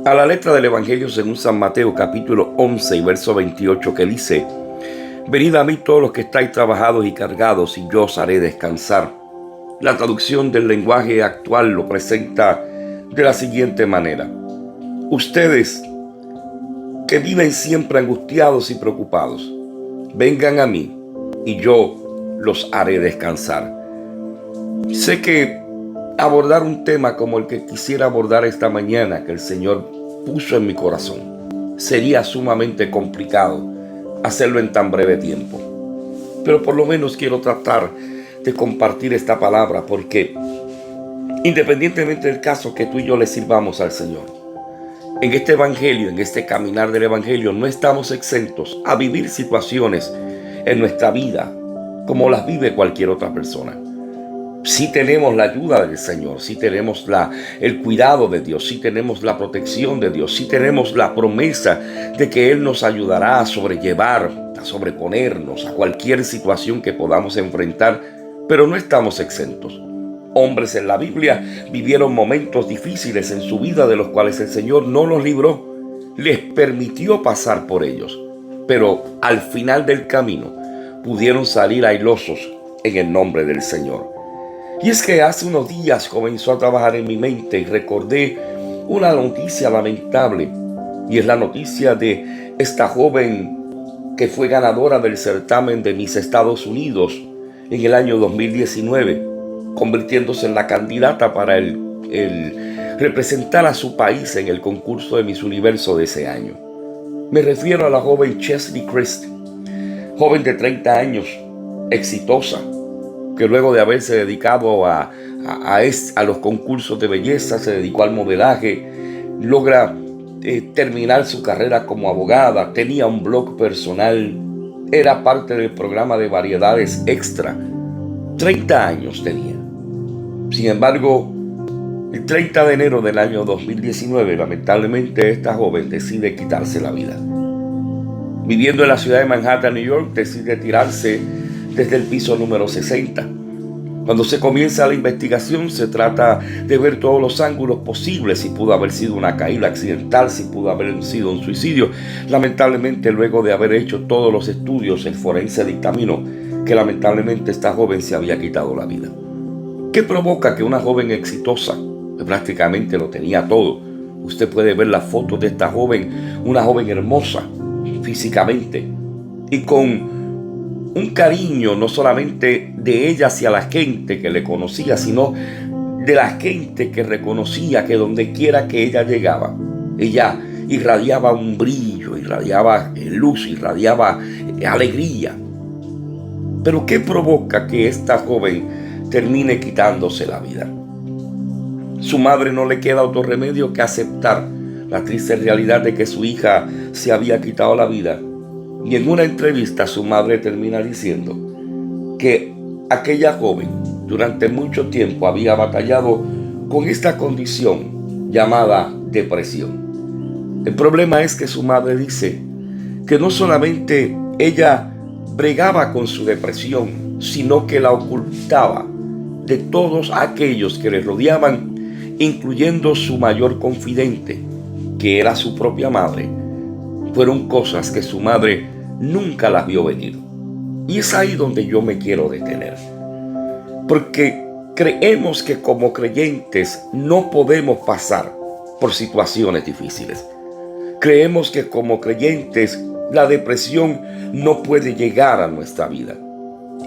A la letra del Evangelio según San Mateo, capítulo 11 y verso 28, que dice: Venid a mí todos los que estáis trabajados y cargados, y yo os haré descansar. La traducción del lenguaje actual lo presenta de la siguiente manera: ustedes que viven siempre angustiados y preocupados, vengan a mí y yo los haré descansar. Sé que abordar un tema como el que quisiera abordar esta mañana, que el Señor puso en mi corazón, sería sumamente complicado hacerlo en tan breve tiempo. Pero por lo menos quiero tratar de compartir esta palabra, porque independientemente del caso que tú y yo le sirvamos al Señor, en este evangelio, en este caminar del evangelio, no estamos exentos a vivir situaciones en nuestra vida como las vive cualquier otra persona. Sí tenemos la ayuda del Señor, sí tenemos el cuidado de Dios, sí tenemos la protección de Dios, sí tenemos la promesa de que Él nos ayudará a sobrellevar, a sobreponernos a cualquier situación que podamos enfrentar, pero no estamos exentos. Hombres en la Biblia vivieron momentos difíciles en su vida de los cuales el Señor no los libró, les permitió pasar por ellos, pero al final del camino pudieron salir airosos en el nombre del Señor. Y es que hace unos días comenzó a trabajar en mi mente y recordé una noticia lamentable, y es la noticia de esta joven que fue ganadora del certamen de Miss Estados Unidos en el año 2019, convirtiéndose en la candidata para el representar a su país en el concurso de Miss Universo de ese año. Me refiero a la joven Cheslie Kryst, joven de 30 años, exitosa, que luego de haberse dedicado a los concursos de belleza, se dedicó al modelaje, logra terminar su carrera como abogada, tenía un blog personal, era parte del programa de variedades Extra. 30 años tenía. Sin embargo, el 30 de enero del año 2019, lamentablemente esta joven decide quitarse la vida. Viviendo en la ciudad de Manhattan, New York, decide tirarse desde el piso número 60. Cuando se comienza la investigación, se trata de ver todos los ángulos posibles, si pudo haber sido una caída accidental, si pudo haber sido un suicidio. Lamentablemente, luego de haber hecho todos los estudios, el forense dictaminó que lamentablemente esta joven se había quitado la vida. ¿Qué provoca que una joven exitosa, que prácticamente lo tenía todo? Usted puede ver las fotos de esta joven, una joven hermosa físicamente y con un cariño no solamente de ella hacia la gente que le conocía, sino de la gente que reconocía que donde quiera que ella llegaba, ella irradiaba un brillo, irradiaba luz, irradiaba alegría. Pero ¿qué provoca que esta joven termine quitándose la vida? Su madre no le queda otro remedio que aceptar la triste realidad de que su hija se había quitado la vida. Y en una entrevista su madre termina diciendo que aquella joven durante mucho tiempo había batallado con esta condición llamada depresión. El problema es que su madre dice que no solamente ella bregaba con su depresión, sino que la ocultaba de todos aquellos que le rodeaban, incluyendo su mayor confidente, que era su propia madre. Fueron cosas que su madre nunca las vio venir. Y es ahí donde yo me quiero detener. Porque creemos que como creyentes no podemos pasar por situaciones difíciles. Creemos que como creyentes la depresión no puede llegar a nuestra vida.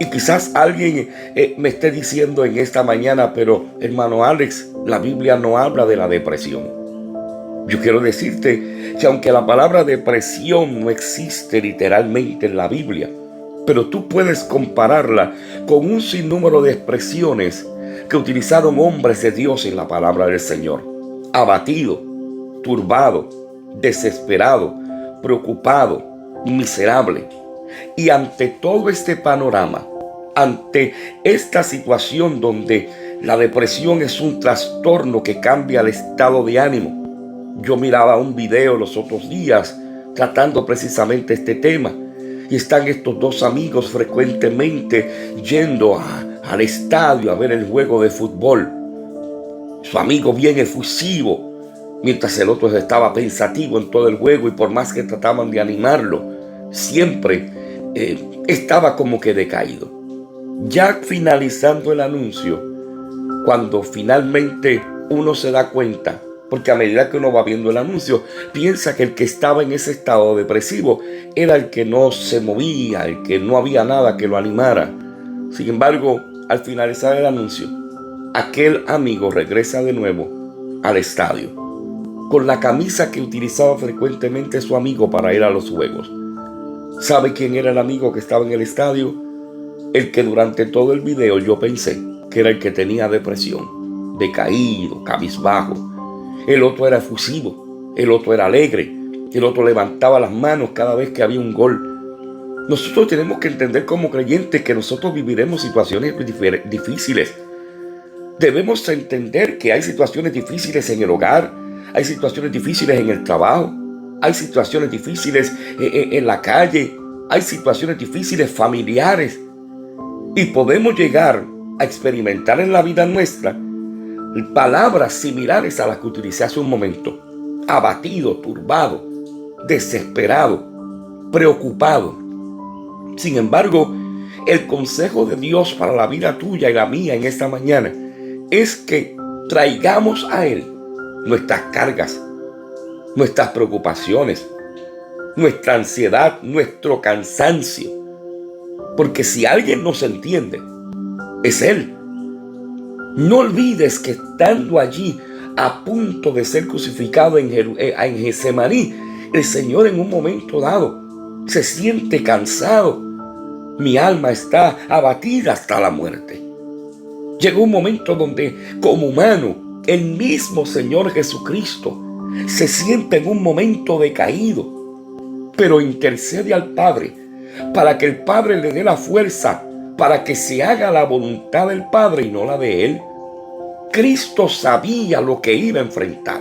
Y quizás alguien me esté diciendo en esta mañana: pero hermano Alex, la Biblia no habla de la depresión. Yo quiero decirte que aunque la palabra depresión no existe literalmente en la Biblia, pero tú puedes compararla con un sinnúmero de expresiones que utilizaron hombres de Dios en la palabra del Señor. Abatido, turbado, desesperado, preocupado, miserable. Y ante todo este panorama, ante esta situación donde la depresión es un trastorno que cambia el estado de ánimo, yo miraba un video los otros días tratando precisamente este tema, y están estos dos amigos frecuentemente yendo al estadio a ver el juego de fútbol. Su amigo bien efusivo, mientras el otro estaba pensativo en todo el juego y por más que trataban de animarlo, siempre estaba como que decaído. Ya finalizando el anuncio, cuando finalmente uno se da cuenta, porque a medida que uno va viendo el anuncio, piensa que el que estaba en ese estado depresivo era el que no se movía, el que no había nada que lo animara. Sin embargo, al finalizar el anuncio, aquel amigo regresa de nuevo al estadio, con la camisa que utilizaba frecuentemente su amigo para ir a los juegos. ¿Sabe quién era el amigo que estaba en el estadio? El que durante todo el video yo pensé que era el que tenía depresión, decaído, cabizbajo. El otro era efusivo, el otro era alegre, el otro levantaba las manos cada vez que había un gol. Nosotros tenemos que entender como creyentes que nosotros viviremos situaciones difíciles. Debemos entender que hay situaciones difíciles en el hogar, hay situaciones difíciles en el trabajo, hay situaciones difíciles en la calle, hay situaciones difíciles familiares. Y podemos llegar a experimentar en la vida nuestra palabras similares a las que utilicé hace un momento. Abatido, turbado, desesperado, preocupado. Sin embargo, el consejo de Dios para la vida tuya y la mía en esta mañana es que traigamos a Él nuestras cargas, nuestras preocupaciones, nuestra ansiedad, nuestro cansancio. Porque si alguien nos entiende, es Él. No olvides que estando allí a punto de ser crucificado en Getsemaní, el Señor en un momento dado se siente cansado. Mi alma está abatida hasta la muerte. Llegó un momento donde, como humano, el mismo Señor Jesucristo se siente en un momento decaído, pero intercede al Padre para que el Padre le dé la fuerza para que se haga la voluntad del Padre y no la de Él. Cristo sabía lo que iba a enfrentar.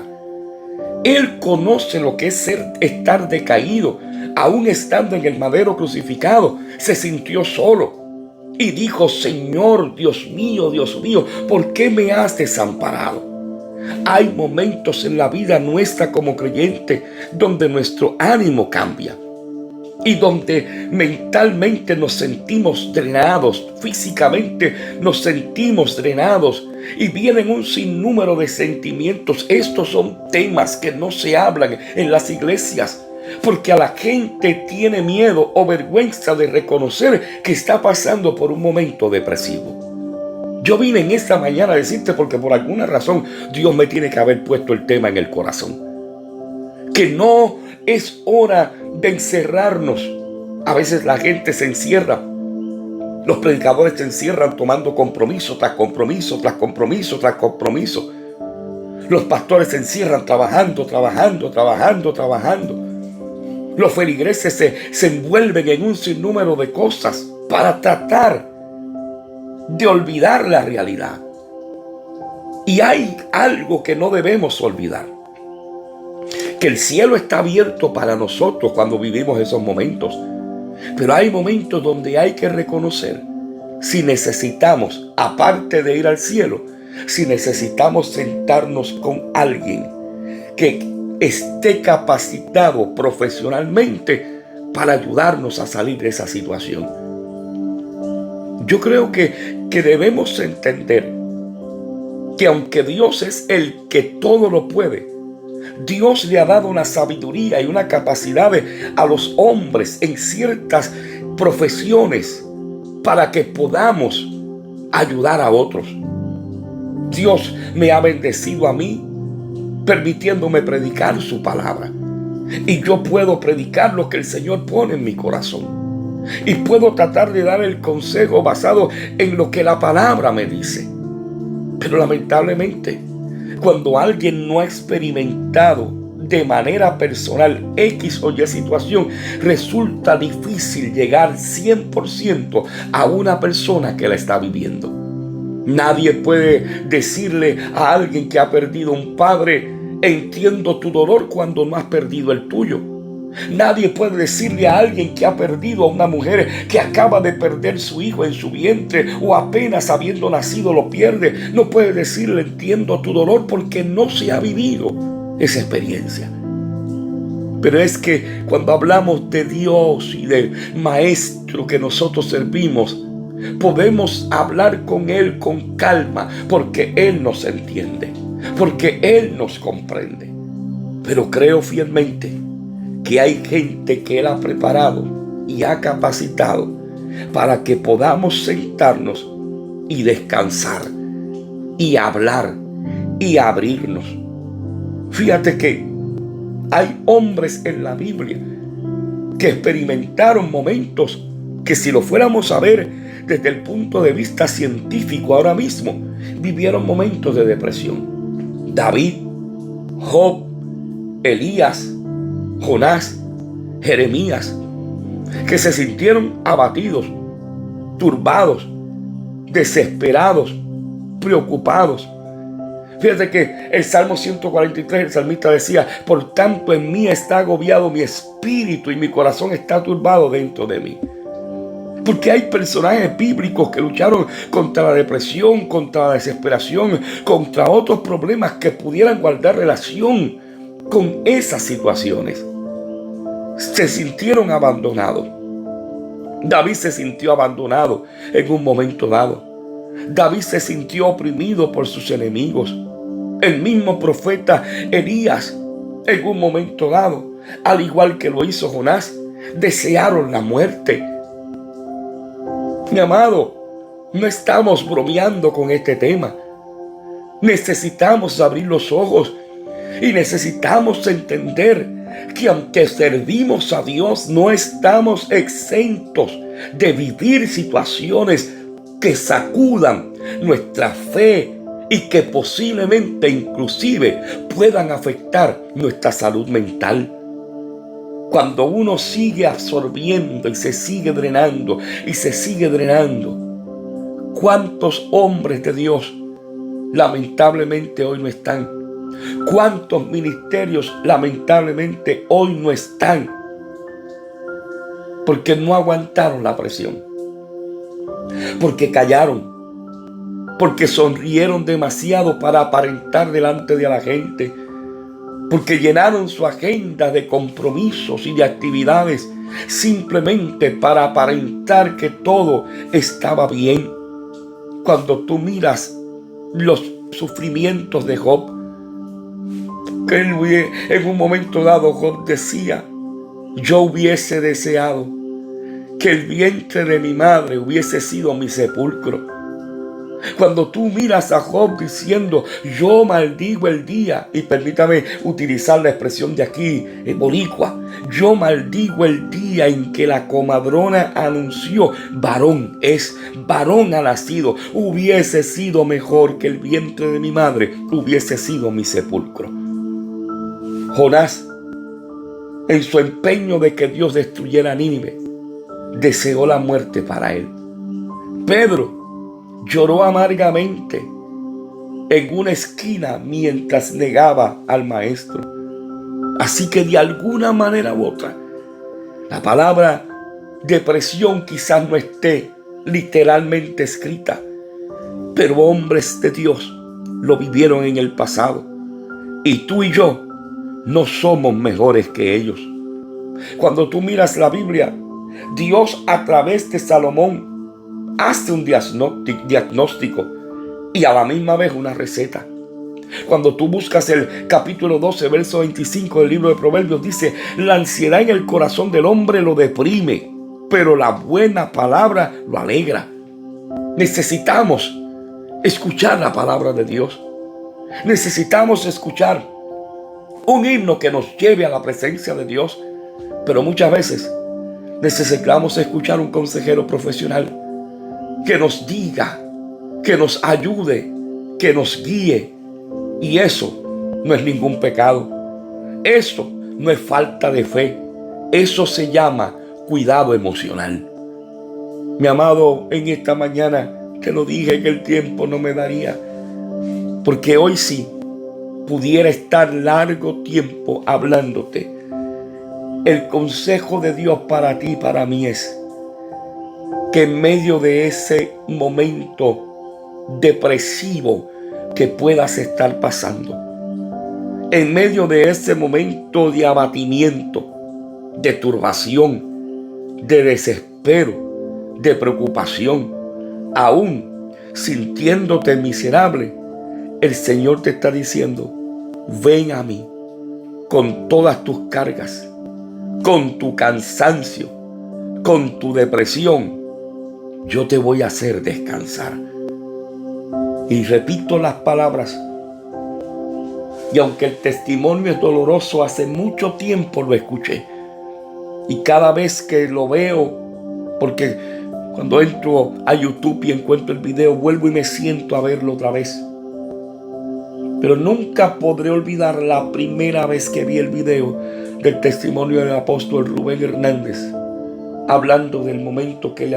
Él conoce lo que es estar decaído. Aún estando en el madero crucificado, se sintió solo y dijo: Señor, Dios mío, ¿por qué me has desamparado? Hay momentos en la vida nuestra como creyente donde nuestro ánimo cambia y donde mentalmente nos sentimos drenados, físicamente nos sentimos drenados y vienen un sinnúmero de sentimientos. Estos son temas que no se hablan en las iglesias porque a la gente tiene miedo o vergüenza de reconocer que está pasando por un momento depresivo. Yo vine en esta mañana a decirte porque por alguna razón Dios me tiene que haber puesto el tema en el corazón. Que no es hora de encerrarnos. A veces la gente se encierra. Los predicadores se encierran tomando compromiso tras compromiso, tras compromiso, tras compromiso. Los pastores se encierran trabajando. Los feligreses se envuelven en un sinnúmero de cosas para tratar de olvidar la realidad. Y hay algo que no debemos olvidar: que el cielo está abierto para nosotros cuando vivimos esos momentos. Pero hay momentos donde hay que reconocer si necesitamos, aparte de ir al cielo, si necesitamos sentarnos con alguien que esté capacitado profesionalmente para ayudarnos a salir de esa situación. Yo creo que debemos entender que aunque Dios es el que todo lo puede, Dios le ha dado una sabiduría y una capacidad a los hombres en ciertas profesiones para que podamos ayudar a otros. Dios me ha bendecido a mí permitiéndome predicar su palabra. Y yo puedo predicar lo que el Señor pone en mi corazón. Y puedo tratar de dar el consejo basado en lo que la palabra me dice. Pero lamentablemente, cuando alguien no ha experimentado de manera personal X o Y situación, resulta difícil llegar 100% a una persona que la está viviendo. Nadie puede decirle a alguien que ha perdido un padre: entiendo tu dolor, cuando no has perdido el tuyo. Nadie puede decirle a alguien que ha perdido a una mujer que acaba de perder su hijo en su vientre o apenas habiendo nacido lo pierde. No puede decirle entiendo tu dolor porque no se ha vivido. esa experiencia. Pero es que cuando hablamos de Dios y del Maestro que nosotros servimos, podemos hablar con Él con calma, porque Él nos entiende, porque Él nos comprende. Pero creo fielmente que hay gente que Él ha preparado y ha capacitado para que podamos sentarnos y descansar y hablar y abrirnos. Fíjate que hay hombres en la Biblia que experimentaron momentos que, si lo fuéramos a ver desde el punto de vista científico ahora mismo, vivieron momentos de depresión. David, Job, Elías, Jonás, Jeremías, que se sintieron abatidos, turbados, desesperados, preocupados. Fíjate que el Salmo 143, el salmista decía: por tanto en mí está agobiado mi espíritu y mi corazón está turbado dentro de mí. Porque hay personajes bíblicos que lucharon contra la depresión, contra la desesperación, contra otros problemas que pudieran guardar relación con esas situaciones. Se sintieron abandonados. David se sintió abandonado en un momento dado. David se sintió oprimido por sus enemigos. El mismo profeta Elías, en un momento dado, al igual que lo hizo Jonás, desearon la muerte. Mi amado, no estamos bromeando con este tema. Necesitamos abrir los ojos y necesitamos entender que aunque servimos a Dios, no estamos exentos de vivir situaciones que sacudan nuestra fe y que posiblemente inclusive puedan afectar nuestra salud mental. Cuando uno sigue absorbiendo y se sigue drenando y se sigue drenando, ¿cuántos hombres de Dios lamentablemente hoy no están? ¿Cuántos ministerios lamentablemente hoy no están? Porque no aguantaron la presión, porque callaron, porque sonrieron demasiado para aparentar delante de la gente, porque llenaron su agenda de compromisos y de actividades simplemente para aparentar que todo estaba bien. Cuando tú miras los sufrimientos de Job, que en un momento dado Job decía: yo hubiese deseado que el vientre de mi madre hubiese sido mi sepulcro. Cuando tú miras a Job diciendo: yo maldigo el día, y permítame utilizar la expresión de aquí, boricua, yo maldigo el día en que la comadrona anunció: varón es, varón ha nacido, hubiese sido mejor que el vientre de mi madre hubiese sido mi sepulcro. Jonás, en su empeño de que Dios destruyera a Nínive, deseó la muerte para él. Pedro lloró amargamente en una esquina mientras negaba al Maestro. Así que de alguna manera u otra, la palabra depresión quizás no esté literalmente escrita, pero hombres de Dios lo vivieron en el pasado, y tú y yo no somos mejores que ellos. Cuando tú miras la Biblia, Dios a través de Salomón hace un diagnóstico y a la misma vez una receta. Cuando tú buscas el capítulo 12, verso 25 del libro de Proverbios, dice: la ansiedad en el corazón del hombre lo deprime, pero la buena palabra lo alegra. Necesitamos escuchar la palabra de Dios. Necesitamos escuchar un himno que nos lleve a la presencia de Dios. Pero muchas veces necesitamos escuchar un consejero profesional que nos diga, que nos ayude, que nos guíe. Y eso no es ningún pecado. Eso no es falta de fe. Eso se llama cuidado emocional. Mi amado, en esta mañana te lo dije que el tiempo no me daría, porque hoy sí pudiera estar largo tiempo hablándote. El consejo de Dios para ti y para mí es que en medio de ese momento depresivo que puedas estar pasando, En medio de ese momento de abatimiento, de turbación, de desespero, de preocupación, aún sintiéndote miserable, el Señor te está diciendo: ven a mí con todas tus cargas, con tu cansancio, con tu depresión. Yo te voy a hacer descansar. Y repito las palabras. Y aunque el testimonio es doloroso, hace mucho tiempo lo escuché. Y cada vez que lo veo, porque cuando entro a YouTube y encuentro el video, vuelvo y me siento a verlo otra vez. Pero nunca podré olvidar la primera vez que vi el video del testimonio del apóstol Rubén Hernández, hablando del momento que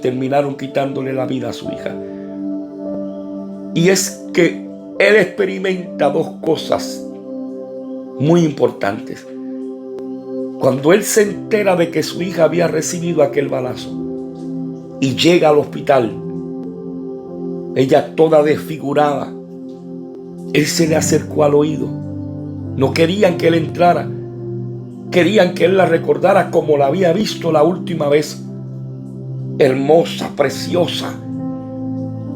terminaron quitándole la vida a su hija. Y es que él experimenta dos cosas muy importantes. Cuando él se entera de que su hija había recibido aquel balazo y llega al hospital, ella toda desfigurada, él se le acercó al oído. No querían que él entrara, querían que él la recordara como la había visto la última vez, hermosa, preciosa.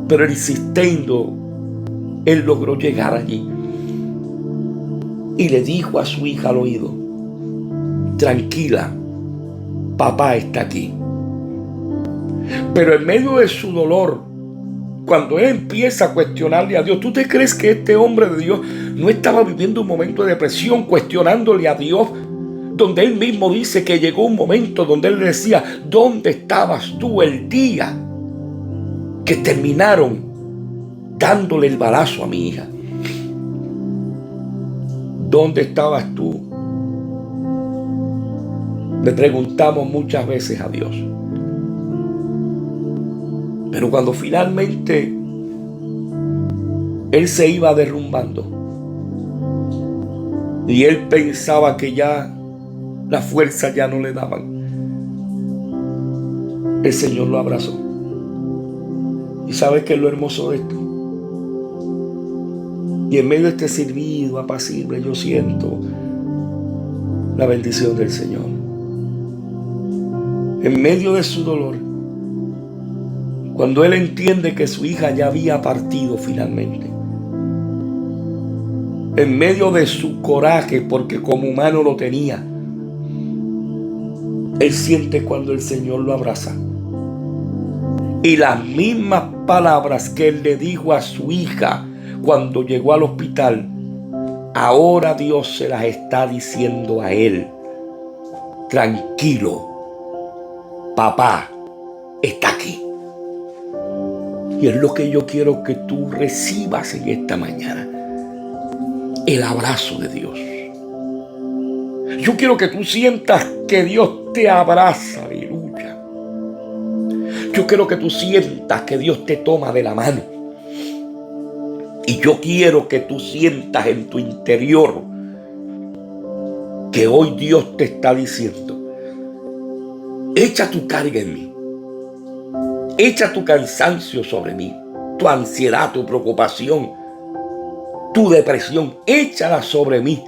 Pero insistiendo, él logró llegar allí y le dijo a su hija al oído: tranquila, papá está aquí. Pero en medio de su dolor, cuando él empieza a cuestionarle a Dios, ¿tú te crees que este hombre de Dios no estaba viviendo un momento de depresión, cuestionándole a Dios? Donde él mismo dice que llegó un momento donde él le decía: ¿dónde estabas tú el día que terminaron dándole el balazo a mi hija? ¿Dónde estabas tú? Le preguntamos muchas veces a Dios. Pero cuando finalmente él se iba derrumbando y él pensaba que ya las fuerzas ya no le daban, el Señor lo abrazó. ¿Y sabes qué es lo hermoso de esto? Y en medio de este silbido apacible yo siento la bendición del Señor. En medio de su dolor, cuando él entiende que su hija ya había partido finalmente, en medio de su coraje, porque como humano lo tenía, él siente cuando el Señor lo abraza. Y las mismas palabras que él le dijo a su hija cuando llegó al hospital, ahora Dios se las está diciendo a él: tranquilo, papá está aquí. Y es lo que yo quiero que tú recibas en esta mañana: el abrazo de Dios. Yo quiero que tú sientas que Dios te abraza, aleluya. Yo quiero que tú sientas que Dios te toma de la mano. Y yo quiero que tú sientas en tu interior que hoy Dios te está diciendo: echa tu carga en mí. Echa tu cansancio sobre mí, tu ansiedad, tu preocupación, tu depresión, échala sobre mí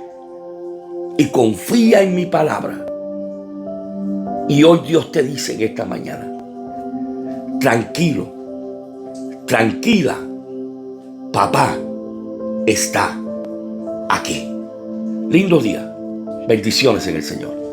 y confía en mi palabra. Y hoy Dios te dice en esta mañana: tranquilo, tranquila, papá está aquí. Lindo día. Bendiciones en el Señor.